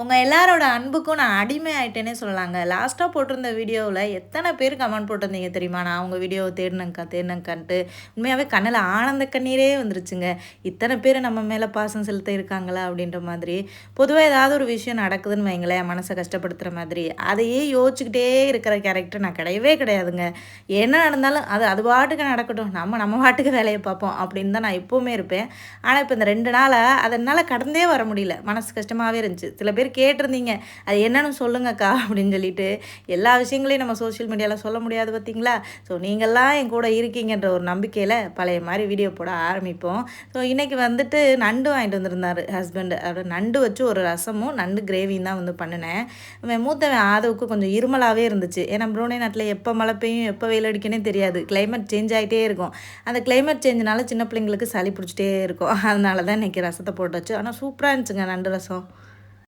உங்கள் எல்லாரோட அன்புக்கும் நான் அடிமை ஆகிட்டேனே சொல்லலாங்க. லாஸ்ட்டாக போட்டிருந்த வீடியோவில் எத்தனை பேர் கமெண்ட் போட்டிருந்தீங்க தெரியுமா? நான் உங்கள் வீடியோவை தேடினங்கான்ட்டு உண்மையாகவே கண்ணில் ஆனந்த கண்ணீரே வந்துருச்சுங்க. இத்தனை பேர் நம்ம மேலே பாசம் செலுத்த இருக்காங்களா அப்படின்ற மாதிரி. பொதுவாக ஏதாவது ஒரு விஷயம் நடக்குதுன்னு வைங்களேன், மனசை கஷ்டப்படுத்துகிற மாதிரி, அதையே யோசிச்சுக்கிட்டே இருக்கிற கேரக்டர் நான் கிடையவே கிடையாதுங்க. என்ன நடந்தாலும் அது அது பாட்டுக்கு நடக்கட்டும், நம்ம நம்ம பாட்டுக்கு வேலையை பார்ப்போம் அப்படின்னு தான் நான் எப்போவுமே இருப்பேன். ஆனால் இப்போ இந்த 2 நாளாக அதனால் கடந்தே வர முடியல. மனசு கஷ்டமாகவே இருந்துச்சு. சில பேர் கேட்டிருந்தீங்க, அது என்னன்னு சொல்லுங்கக்கா அப்படின்னு சொல்லிட்டு. எல்லா விஷயங்களையும் நம்ம சோஷியல் மீடியாவில் சொல்ல முடியாது பார்த்தீங்களா? ஸோ நீங்கள்லாம் என் கூட இருக்கீங்கன்ற ஒரு நம்பிக்கையில் பழைய மாதிரி வீடியோ போட ஆரம்பிப்போம். ஸோ இன்றைக்கி வந்துட்டு நண்டு வாங்கிட்டு வந்திருந்தார் ஹஸ்பண்டு. அதோட நண்டு வச்சு ஒரு ரசமும் நண்டு கிரேவியும் தான் வந்து பண்ணினேன். மூத்தவன் ஆதவுக்கு கொஞ்சம் இருமலாகவே இருந்துச்சு. ஏன்னா ப்ரூனே நாட்டில் எப்போ மழை பெய்யும் எப்போ வெயில் அடிக்கனே தெரியாது. கிளைமேட் சேஞ்ச் ஆகிட்டே இருக்கும். அந்த கிளைமேட் சேஞ்சினால சின்ன பிள்ளைங்களுக்கு சளி பிடிச்சிட்டே இருக்கும். அதனால தான் இன்றைக்கி ரசத்தை போட்டு வச்சு. ஆனால் சூப்பராக இருந்துச்சுங்க நண்டு ரசம்.